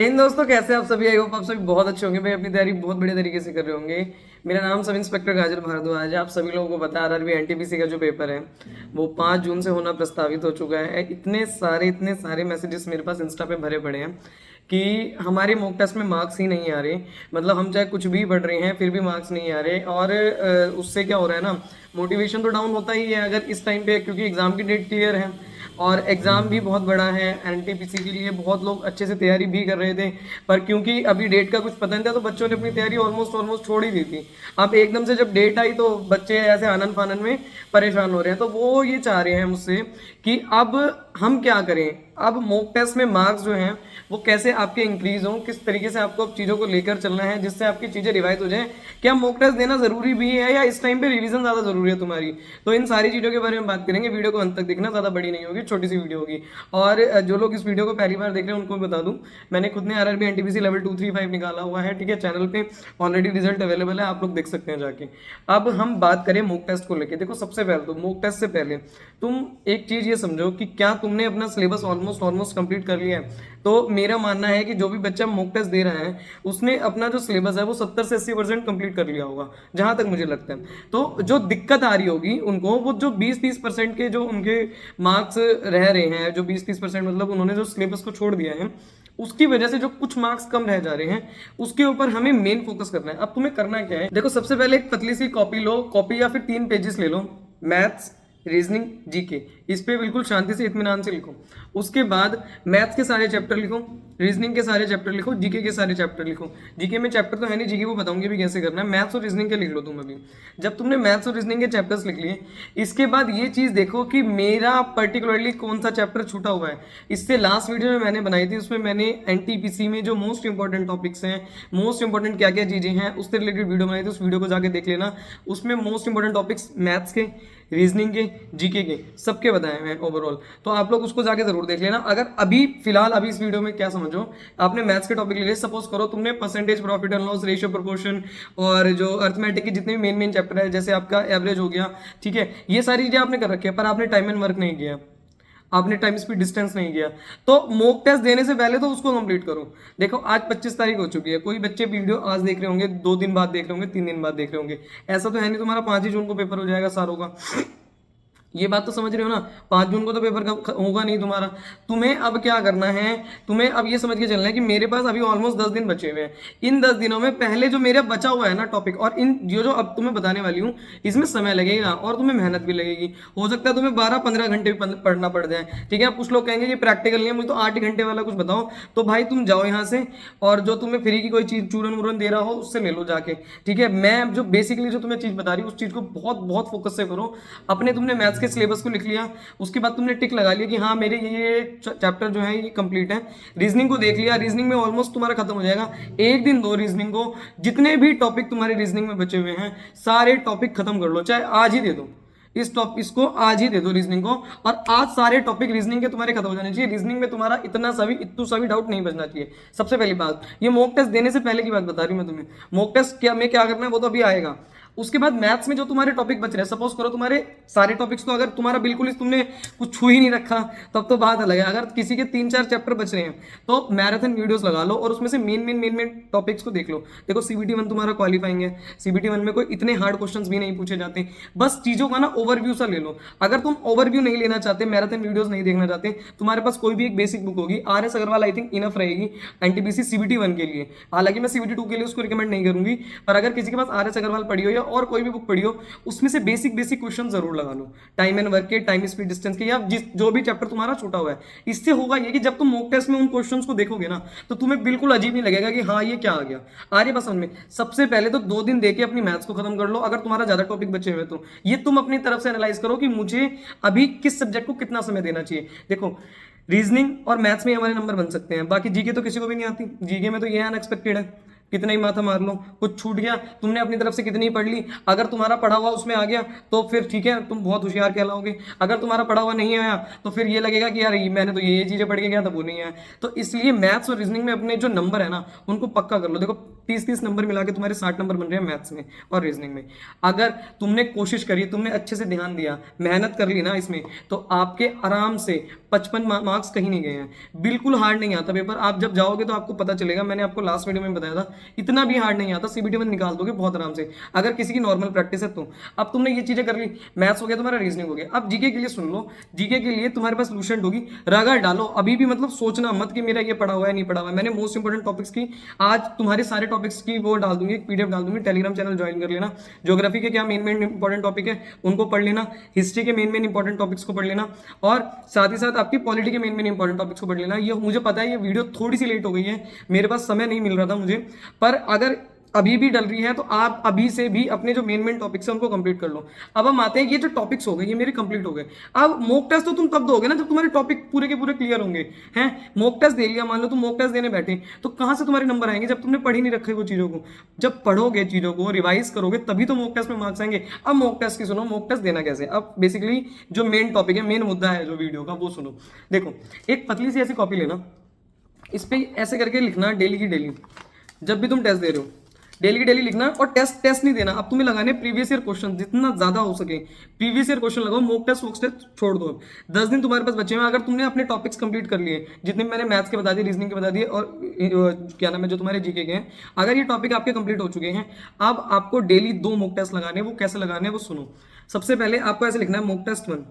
इन दोस्तों, कैसे आप सभी? आई होप आप सभी बहुत अच्छे होंगे भाई। अपनी तैयारी बहुत बढ़िया तरीके से कर रहे होंगे। मेरा नाम सब इंस्पेक्टर गाजर भारद्वाज है। आप सभी लोगों को बता आरआरबी एनटीपीसी का जो पेपर है वो 5 जून से होना प्रस्तावित हो चुका है। इतने सारे मैसेजेस मेरे पास इंस्टा पे भरे पड़े हैं कि हमारे मॉक टेस्ट में मार्क्स ही नहीं आ रहे। मतलब हम चाहे कुछ भी पढ़ रहे हैं फिर भी मार्क्स नहीं आ रहे। और उससे क्या हो रहा है ना, मोटिवेशन तो डाउन होता ही है अगर इस टाइम पे, क्योंकि एग्जाम की डेट क्लियर है और एग्ज़ाम भी बहुत बड़ा है। एनटीपीसी के लिए बहुत लोग अच्छे से तैयारी भी कर रहे थे, पर क्योंकि अभी डेट का कुछ पता नहीं था तो बच्चों ने अपनी तैयारी ऑलमोस्ट छोड़ ही दी थी। अब एकदम से जब डेट आई तो बच्चे ऐसे आनन फानन में परेशान हो रहे हैं। तो वो ये चाह रहे हैं मुझसे कि अब हम क्या करें। अब मॉक टेस्ट में मार्क्स जो हैं वो कैसे आपके इंक्रीज हों, किस तरीके से आपको अब चीज़ों को लेकर चलना है जिससे आपकी चीज़ें रिवाइज हो जाएं। क्या मॉक टेस्ट देना ज़रूरी भी है या इस टाइम पे रिवीजन ज़्यादा ज़रूरी है तुम्हारी? तो इन सारी चीज़ों के बारे में बात करेंगे। वीडियो को अंत तक देखना, ज़्यादा बड़ी नहीं होगी, छोटी सी वीडियो होगी। और जो लोग इस वीडियो को पहली बार देख रहे हैं उनको भी बता दूं, मैंने खुद ने आरआरबी एनटीपीसी लेवल 235 निकाला हुआ है। ठीक है, चैनल पे ऑलरेडी रिजल्ट अवेलेबल है, आप लोग देख सकते हैं जाके। अब हम बात करें मॉक टेस्ट को लेकर। देखो, सबसे पहले तो मॉक टेस्ट से पहले तुम एक चीज़ ये समझो कि क्या तुमने अपना सिलेबस ऑलमोस्ट कंप्लीट कर लिया है। तो मेरा मानना है कि जो भी बच्चा मॉक टेस्ट दे रहा है उसने अपना जो सिलेबस है वो 70 से 80% कंप्लीट कर लिया होगा, जहां तक मुझे लगता है। तो जो दिक्कत आ रही होगी उनको, वो जो 20-30% के जो उनके मार्क्स रह रहे हैं, जो 20-30% मतलब उन्होंने जो सिलेबस को छोड़ दिया है उसकी वजह से जो कुछ मार्क्स कम रह जा रहे हैं, उसके ऊपर हमें मेन फोकस करना है। अब तुम्हें करना क्या है, देखो, सबसे पहले एक पतली सी कॉपी लो, कॉपी या फिर 3 पेजेस ले लो। मैथ्स, रीजनिंग, जीके, इस पे बिल्कुल शांति से इत्मीनान से लिखो। उसके बाद मैथ्स के सारे चैप्टर लिखो, रीजनिंग के सारे चैप्टर लिखो, जीके के सारे चैप्टर लिखो। जीके में चैप्टर तो है नहीं, जीके को बताऊंगी भी कैसे करना है। मैथ्स और रीजनिंग के लिख लो तुम अभी। जब तुमने मैथ्स और रीजनिंग के चैप्टर्स लिख लिए, इसके बाद ये चीज़ देखो कि मेरा पर्टिकुलरली कौन सा चैप्टर छूटा हुआ है। इससे लास्ट वीडियो में मैंने बनाई थी, उसमें मैंने एनटीपीसी में जो मोस्ट इंपॉर्टेंट टॉपिक्स हैं, मोस्ट इंपॉर्टेंट क्या क्या चीज़ें हैं, उससे रिलेटेड वीडियो बनाई थी। उस वीडियो को जाके देख लेना। उसमें मोस्ट इंपॉर्टेंट टॉपिक्स मैथ्स के, रीजनिंग के, जीके के, सबके बताए हैं ओवरऑल। तो आप लोग उसको जाके जरूर देख लेना। अगर अभी फिलहाल अभी इस वीडियो में क्या समझो, आपने मैथ्स के टॉपिक ले लिए, सपोज करो तुमने percentage, profit and loss, ratio, proportion और जो अर्थमेटिक के जितने भी मेन चैप्टर है, जैसे आपका एवरेज हो गया, ठीक है, ये सारी चीजें आपने कर रखी है, पर आपने टाइम एंड वर्क नहीं किया, आपने टाइम स्पीड डिस्टेंस नहीं किया। तो मॉक टेस्ट देने से पहले तो उसको कंप्लीट करो। देखो, आज 25 तारीख हो चुकी है। कोई बच्चे वीडियो आज देख रहे होंगे, 2 दिन बाद देख रहे होंगे, 3 दिन बाद देख रहे होंगे। ऐसा तो है नहीं तुम्हारा 5 ही जून को पेपर हो जाएगा सारों का। ये बात तो समझ रहे हो ना? 5 जून को तो पेपर होगा नहीं तुम्हारा। तुम्हें अब क्या करना है, तुम्हें अब ये समझ के चलना है कि मेरे पास अभी ऑलमोस्ट 10 दिन बचे हुए हैं। इन 10 दिनों में पहले जो मेरा बचा हुआ है ना टॉपिक, और इन जो अब तुम्हें बताने वाली हूँ, इसमें समय लगेगा और तुम्हें मेहनत भी लगेगी। हो सकता है तुम्हें 12-15 घंटे पढ़ना पड़ जाए। ठीक है, कुछ लोग कहेंगे कि प्रैक्टिकल नहीं है, मुझे तो 8 घंटे वाला कुछ बताओ। तो भाई तुम जाओ यहाँ से, और जो तुम्हें फ्री की कोई चीज चूरन वूरन दे रहा हो उससे ले लो जाके। ठीक है, मैं जो बेसिकली जो तुम्हें चीज बता रही हूँ उस चीज को बहुत बहुत फोकस से करो। अपने तुमने मैथ्स के सिलेबस को लिख लिया, उसके बाद तुमने टिक लगा लिया कि हाँ मेरे ये चैप्टर जो है ये कंप्लीट है। रीजनिंग को देख लिया, रीजनिंग में ऑलमोस्ट तुम्हारा खत्म हो जाएगा। एक दिन दो रीजनिंग को, जितने भी टॉपिक तुम्हारे रीजनिंग में बचे हुए हैं सारे टॉपिक खत्म कर लो, चाहे आज ही दे दो। इसको आज ही दे दो रीजनिंग को, और आज सारे टॉपिक रीजनिंग के तुम्हारे खत्म हो जाने चाहिए। रीजनिंग में तुम्हारा इतू सा भी डाउट नहीं बचना चाहिए। सबसे पहली बात, ये मॉक टेस्ट देने से पहले की बात बता रही हूं मैं तुम्हें। मॉक टेस्ट क्या में क्या करना है वो तो अभी आएगा। उसके बाद मैथ्स में जो तुम्हारे टॉपिक बच रहे हैं, सपोज करो तुम्हारे सारे टॉपिक्स तो अगर तुम्हारा बिल्कुल ही तुमने कुछ छू ही नहीं रखा तब तो बात अलग है। अगर किसी के 3-4 चैप्टर बच रहे हैं तो मैराथन वीडियोस लगा लो और उसमें से मेन टॉपिक्स को देख लो। देखो, सीबीटी 1 तुम्हारा क्वालिफाइंग है, सीबीटी 1 में कोई इतने हार्ड क्वेश्चंस भी नहीं पूछे जाते। बस चीजों का ना ओवरव्यू सा ले लो। अगर तुम ओवरव्यू नहीं लेना चाहते, मैराथन वीडियोस नहीं देखना चाहते, तुम्हारे पास कोई भी एक बेसिक बुक होगी, R S Agarwal I think enough रहेगी एनटीपीसी सीबीटी 1 के लिए। हालांकि मैं सीबीटी 2 के लिए उसको रिकमेंड नहीं करूंगी, पर अगर किसी के पास आर एस अग्रवाल पढ़ी हो या और कोई भी बुक पढ़ी हो, उसमें से बेसिक क्वेश्चन जरूर लगा लो, टाइम एंड वर्क के, टाइम स्पीड डिस्टेंस के, या जो भी चैप्टर तुम्हारा छूटा हुआ है। इससे होगा ये कि जब तुम मॉक टेस्ट में उन क्वेश्चंस को देखोगे ना तो तुम्हें बिल्कुल अजीब नहीं लगेगा कि हाँ ये क्या आ गया। आ रही पसंद में। सबसे पहले तो 2 दिन देके अपनी मैथ्स को खत्म कर लो। अगर तुम्हारा ज्यादा टॉपिक बचे हुए तो ये तुम अपनी तरफ से एनालाइज करो कि मुझे अभी किस सब्जेक्ट को कितना समय देना चाहिए। देखो, रीजनिंग और मैथ्स में हमारे नंबर बन सकते हैं, बाकी जीके तो किसी को भी नहीं आती। जीके में तो ये अनएक्सपेक्टेड है, कितना ही माथा मार लो, कुछ छूट गया, तुमने अपनी तरफ से कितनी पढ़ ली, अगर तुम्हारा पढ़ा हुआ उसमें आ गया तो फिर ठीक है, तुम बहुत होशियार कहलाओगे। अगर तुम्हारा पढ़ा हुआ नहीं आया तो फिर ये लगेगा कि यार मैंने तो ये चीजें पढ़ के गया था, वो नहीं आया। तो इसलिए मैथ्स और रीजनिंग में अपने जो नंबर है ना उनको पक्का कर लो। देखो, 30-30 नंबर मिला के तुम्हारे 60 नंबर बन रहे हैं मैथ्स में और रीजनिंग में। अगर तुमने कोशिश करी, तुमने अच्छे से ध्यान दिया, मेहनत कर ली ना इसमें, तो आपके आराम से 55 मार्क्स कहीं नहीं गए हैं। बिल्कुल हार्ड नहीं आता पेपर, आप जब जाओगे तो आपको पता चलेगा। मैंने आपको लास्ट वीडियो में बताया था, इतना भी हार्ड नहीं आता, सीबीटी में निकाल दोगे बहुत आराम से, अगर किसी की नॉर्मल प्रैक्टिस है तो। अब तुमने ये चीजें कर ली, मैथ्स हो गया तुम्हारा, रीजनिंग हो गया। अब जीके के लिए सुन लो, जीके के लिए तुम्हारे पास लूसेंट होगी, रगड़ डालो। अभी भी मतलब सोचना मत कि मेरा ये पढ़ा हुआ है नहीं पढ़ा हुआ है। मैंने मोस्ट इंपोर्टेंट टॉपिक्स की आज तुम्हारे सारे टॉपिक्स की वो डाल दूंगी, पीडीएफ डाल दूंगी, टेलीग्राम चैनल ज्वाइन कर लेना। ज्योग्राफी के क्या मेन मेन इंपॉर्टेंट टॉपिक है उनको पढ़ लेना, हिस्ट्री के मेन मेन इंपॉर्टेंट टॉपिक्स को पढ़ लेना, और साथ ही साथ आपकी पॉलिटी के मेन मेन इंपॉर्टेंट टॉपिक्स को पढ़ लेना। ये मुझे पता है ये वीडियो थोड़ी सी लेट हो गई है, मेरे पास समय नहीं मिल रहा था मुझे, पर अगर अभी भी डल रही है तो आप अभी से भी अपने जो मेन मेन टॉपिक्स हैं उनको कंप्लीट कर लो। अब हम आते हैं, ये जो टॉपिक्स हो गए ये मेरे कंप्लीट हो गए। अब मॉक टेस्ट तो तुम तब दोगे ना जब तुम्हारे टॉपिक पूरे के पूरे क्लियर होंगे। हैं, मॉक टेस्ट दे लिया, मान लो तुम मॉक टेस्ट देने बैठे, तो कहां से तुम्हारे नंबर आएंगे जब तुमने पढ़ी नहीं रखे वो चीजों को। जब पढ़ोगे, चीजों को रिवाइज करोगे, तभी तो मॉक टेस्ट में मार्क्स आएंगे। अब मॉक टेस्ट की सुनो, मॉक टेस्ट देना कैसे। अब बेसिकली जो मेन टॉपिक है, मेन मुद्दा है जो वीडियो का, वो सुनो। देखो, एक पतली सी ऐसी कॉपी लेना, इस पे ऐसे करके लिखना डेली की डेली, जब भी तुम टेस्ट दे रहे हो डेली की डेली लिखना। और टेस्ट नहीं देना, अब तुम्हें लगाने प्रीवियस ईयर क्वेश्चन, जितना ज्यादा हो सके प्रीवियस ईयर क्वेश्चन लगाओ। मॉक टेस्ट छोड़ दो। 10 दिन तुम्हारे पास बचे हुए, अगर तुमने अपने टॉपिक्स कंप्लीट कर लिए, जितने मैंने मैथ्स के बता दिए, रीजनिंग के बता दिए, और क्या नाम है जो तुम्हारे जीके के हैं, अगर ये टॉपिक आपके कंप्लीट हो चुके हैं, अब आपको डेली 2 मॉक टेस्ट लगाने हैं। वो कैसे लगाने हैं वो सुनो। सबसे पहले आपको ऐसे लिखना है मॉक टेस्ट 1,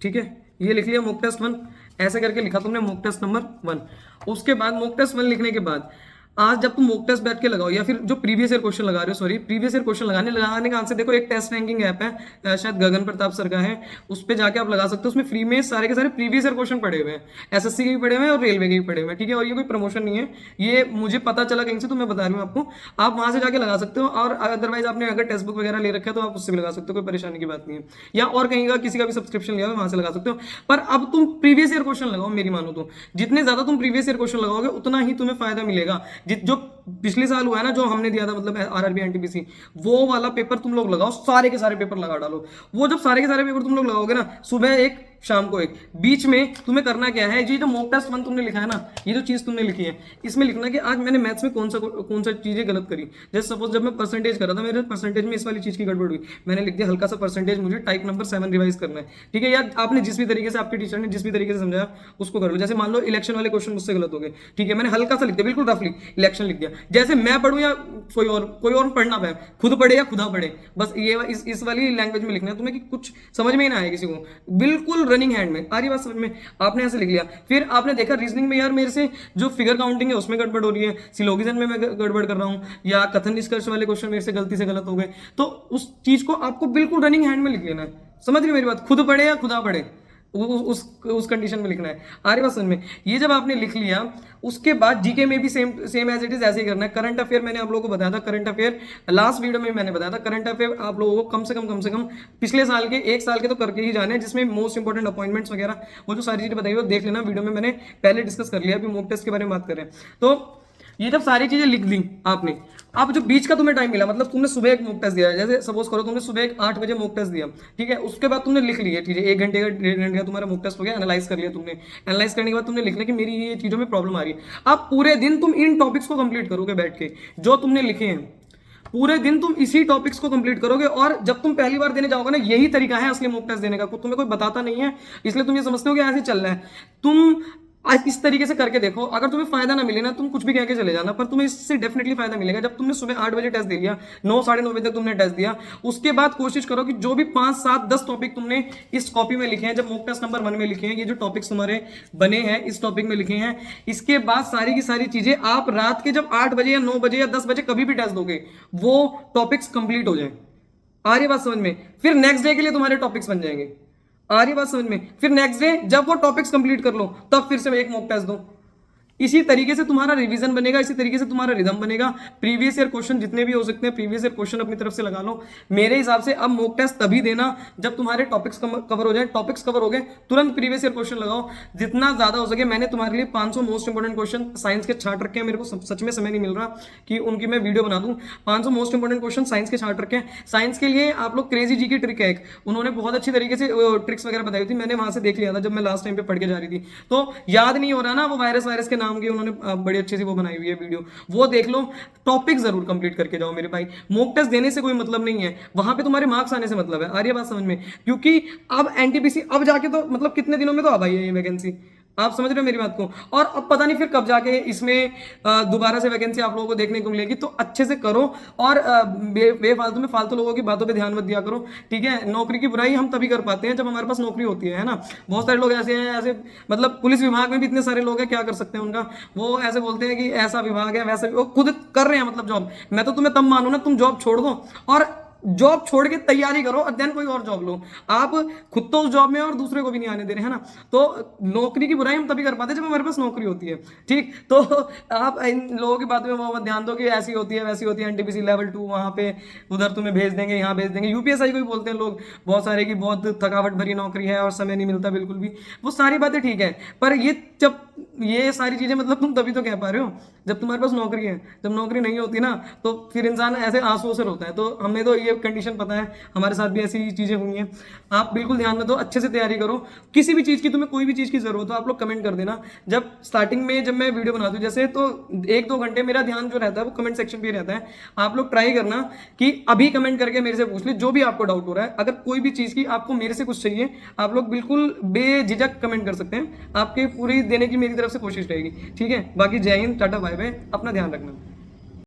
ठीक है, ये लिख लिया मॉक टेस्ट 1, ऐसे करके लिखा तुमने मॉक टेस्ट नंबर 1। उसके बाद मॉक टेस्ट 1 लिखने के बाद आज जब तुम मॉक टेस्ट बैठ के लगाओ, या फिर जो प्रीवियस ईयर क्वेश्चन लगा रहे हो, सॉरी प्रीवियस ईयर क्वेश्चन लगाने का आंसर देखो, एक टेस्ट रैंकिंग ऐप है, शायद गगन प्रताप सर का है, उस पर जाके आप लगा सकते हो। उसमें फ्री में सारे के सारे प्रीवियस ईयर क्वेश्चन पड़े हुए हैं, एसएससी के भी पड़े हुए हैं और रेलवे के भी पड़े हुए हैं, ठीक है। और ये कोई प्रमोशन नहीं है, ये मुझे पता चला कहीं से, तो मैं बता रही हूँ आपको। आप वहां से जाके लगा सकते हो, और अदरवाइज आपने अगर टेक्स्ट बुक वगैरह ले रखा है तो आप उससे भी लगा सकते हो, कोई परेशानी की बात नहीं है। या और कहीं का किसी का भी सब्सक्रिप्शन लिया हो वहां से लगा सकते हो। पर अब तुम प्रीवियस ईयर क्वेश्चन लगाओ, मेरी मानो तो जितने ज्यादा तुम प्रीवियस ईयर क्वेश्चन लगाओगे उतना ही तुम्हें फायदा मिलेगा। जो पिछले साल हुआ है ना, जो हमने दिया था, मतलब आरआरबी एनटीपीसी, वो वाला पेपर तुम लोग लगाओ, सारे के सारे पेपर लगा डालो। वो जब सारे के सारे पेपर तुम लोग लगाओगे ना, सुबह एक शाम को एक, बीच में तुम्हें करना क्या है, ये जो मॉक टेस्ट 1 तुमने लिखा है ना, ये जो चीज तुमने लिखी है, इसमें लिखना कि आज मैंने मैथ्स में कौन सा चीजें गलत करी। जैसे सपोज जब मैं परसेंटेज कर रहा था, मेरे परसेंटेज में इस वाली चीज की गड़बड़ हुई, मैंने लिख दिया हल्का सा परसेंटेज, मुझे टाइप नंबर 7 रिवाइज करना है, ठीक है। या आपने जिस भी तरीके से, आपके टीचर ने जिस भी तरीके से समझाया उसको कर लो। जैसे मान लो इलेक्शन वाले क्वेश्चन मुझसे गलत हो गए, ठीक है, मैंने हल्का सा लिख दिया, बिल्कुल रफली इलेक्शन लिख दिया। जैसे मैं पढ़ूं या कोई और पढ़ना पाए, खुद पढ़े या खुदा पढ़े, बस ये इस वाली लैंग्वेज में लिखना है तुम्हें, कि कुछ समझ में ही ना आए किसी को, बिल्कुल रनिंग हैंड में। आ रही बात समझ में? आपने ऐसे लिख लिया, फिर आपने देखा रीजनिंग में यार मेरे से जो फिगर काउंटिंग है उसमें गड़बड़ हो रही है, सिलोगिज्म में मैं गड़बड़ कर रहा हूं, या कथन निष्कर्ष वाले क्वेश्चन मेरे से गलती से गलत हो गए, तो उस चीज को आपको बिल्कुल रनिंग हैंड में लिख लेना है। समझ रही मेरी बात? खुद पढ़े या खुदा पढ़े, उस कंडीशन में लिखना है। आ रही बात समझ में? ये जब आपने लिख लिया, उसके बाद जीके में भी सेम एज इट इज ऐसे ही करना है। करंट अफेयर मैंने आप लोगों को बताया था, करंट अफेयर लास्ट वीडियो में मैंने बताया था। करंट अफेयर आप लोगों को कम से कम पिछले साल के 1 साल के तो करके ही जाने हैं, जिसमें मोस्ट इंपोर्टेंट अपॉइंटमेंट्स वगैरह वो जो सारी चीजें बताई वो देख लेना, वीडियो में मैंने पहले डिस्कस कर लिया। अभी मॉक टेस्ट के बारे में बात करें तो ये जब सारी चीजें लिख दी आपने, अब जो बीच का तुम्हें टाइम मिला, मतलब तुमने सुबह एक मॉक टेस्ट दिया, जैसे सपोज करो तुमने सुबह 8 बजे मॉक टेस्ट दिया, ठीक है, उसके बाद तुमने लिख लिया, ठीक है, 1 घंटे का 1.5 घंटे का तुम्हारा मॉक टेस्ट हो गया, एनालाइज कर लिया तुमने। एनालाइज करने के बाद तुमने लिखना कि मेरी ये चीजों में प्रॉब्लम आ रही है। अब पूरे दिन तुम इन टॉपिक्स को कंप्लीट करोगे बैठ के, जो तुमने लिखे हैं पूरे दिन तुम इसी टॉपिक्स को कंप्लीट करोगे। और जब तुम पहली बार देने जाओगे ना, यही तरीका है असली मॉक टेस्ट देने का, तुम्हें कोई बताता नहीं है, इसलिए तुम ये समझते हो कि ऐसे चल रहा है। तुम आज इस तरीके से करके देखो, अगर तुम्हें फायदा ना मिले ना, तुम कुछ भी कह के चले जाना, पर तुम्हें इससे डेफिनेटली फायदा मिलेगा। जब तुमने सुबह 8 बजे टेस्ट दे लिया, 9 साढ़े 9 बजे तक तुमने टेस्ट दिया, उसके बाद कोशिश करो कि जो भी 5 7 10 टॉपिक तुमने इस कॉपी में लिखे हैं, जब मॉक टेस्ट नंबर 1 में लिखे हैं, ये जो टॉपिक्स तुम्हारे बने हैं इस टॉपिक में लिखे हैं, इसके बाद सारी की सारी चीजें आप रात के जब 8 बजे या 9 बजे या 10 बजे कभी भी टेस्ट दोगे, वो टॉपिक्स कंप्लीट हो जाए। आ रही बात समझ में? फिर नेक्स्ट डे के लिए तुम्हारे टॉपिक्स बन जाएंगे। आ रही बात समझ में? फिर नेक्स्ट डे जब वो टॉपिक्स कंप्लीट कर लो, तब फिर से एक मॉक टेस्ट दो। इसी तरीके से तुम्हारा रिवीजन बनेगा, इसी तरीके से तुम्हारा रिदम बनेगा। प्रीवियस ईयर क्वेश्चन जितने भी हो सकते हैं, प्रीवियस ईयर क्वेश्चन अपनी तरफ से लगा लो। मेरे हिसाब से अब मॉक टेस्ट तभी देना जब तुम्हारे टॉपिक्स कवर हो जाए। टॉपिक्स कवर हो गए, तुरंत प्रीवियस ईयर क्वेश्चन लगाओ जितना ज्यादा हो सके। मैंने तुम्हारे लिए 500 मोस्ट इंपोर्टेंट क्वेश्चन साइंस के छाट रखे हैं, मेरे को सच में समय नहीं मिल रहा कि उनकी मैं वीडियो बना दूं। 500 मोस्ट इंपोर्टेंट क्वेश्चन साइंस के छाट रखे हैं। साइंस के लिए आप लोग क्रेजी जी की ट्रिक है एक, उन्होंने बहुत अच्छी तरीके से ट्रिक्स वगैरह बताई थी, मैंने वहां से देख लिया था जब मैं लास्ट टाइम पे पढ़ के जा रही थी। तो याद नहीं हो रहा ना वो वायरस के नाम की उन्होंने बड़ी अच्छी सी वो बनाई हुई है वीडियो, वो देख लो। टॉपिक जरूर कंप्लीट करके जाओ मेरे भाई, मॉक टेस्ट देने से कोई मतलब नहीं है, वहां पे तुम्हारे मार्क्स आने से मतलब है। आ रही है बात समझ में? क्योंकि अब एनटीपीसी अब जाके तो मतलब कितने दिनों में तो आ भाई है ये वैकेंसी, आप समझ रहे हो मेरी बात को। और अब पता नहीं फिर कब जाके इसमें दोबारा से वैकेंसी आप लोगों को देखने को मिलेगी। तो अच्छे से करो और बेफालतू में फालतू लोगों की बातों पे ध्यान मत दिया करो, ठीक है। नौकरी की बुराई हम तभी कर पाते हैं जब हमारे पास नौकरी होती है ना। बहुत सारे लोग ऐसे हैं, ऐसे मतलब पुलिस विभाग में भी इतने सारे लोग हैं, क्या कर सकते हैं उनका, वो ऐसे बोलते हैं कि ऐसा विभाग है वैसा, वो खुद कर रहे हैं मतलब जॉब। मैं तो तुम्हें तब मानू ना, तुम जॉब छोड़ दो और जॉब छोड़ के तैयारी करो और देन कोई और जॉब लो। आप खुद तो उस जॉब में और दूसरे को भी नहीं आने दे रहे हैं ना। तो नौकरी की बुराई हम तभी कर पाते हैं जब हमारे पास नौकरी होती है, ठीक। तो आप इन लोगों की बातों में वो मत ध्यान दो कि ऐसी होती है वैसी होती है, एनटीपीसी लेवल 2 वहाँ पे उधर तुम्हें भेज देंगे, यहाँ भेज देंगे। यूपीएसआई को भी बोलते हैं लोग बहुत सारे की बहुत थकावट भरी नौकरी है और समय नहीं मिलता बिल्कुल भी। वो सारी बातें ठीक है, पर ये सारी चीजें मतलब तुम तभी तो कह पा रहे हो जब तुम्हारे पास नौकरी है। जब नौकरी नहीं होती ना तो फिर इंसान ऐसे आंसुओं से रोता है। तो हमें तो ये कंडीशन पता है, हमारे साथ भी ऐसी चीजें हुई हैं। आप बिल्कुल ध्यान में दो, अच्छे से तैयारी करो। किसी भी चीज की, तुम्हें कोई भी चीज की जरूरत हो आप लोग कमेंट कर देना। जब स्टार्टिंग में जब मैं वीडियो बनाता हूँ जैसे, तो 1-2 घंटे मेरा ध्यान जो रहता है वो कमेंट सेक्शन पे रहता है। आप लोग ट्राई करना कि अभी कमेंट करके मेरे से पूछ ले जो भी आपको डाउट हो रहा है। अगर कोई भी चीज की आपको मेरे से कुछ चाहिए, आप लोग बिल्कुल बेझिझक कमेंट कर सकते हैं, आपके पूरी देने की मेरी तरफ से कोशिश रहेगी, ठीक है। बाकी जय हिंद, टाटा बाय बाय, अपना ध्यान रखना।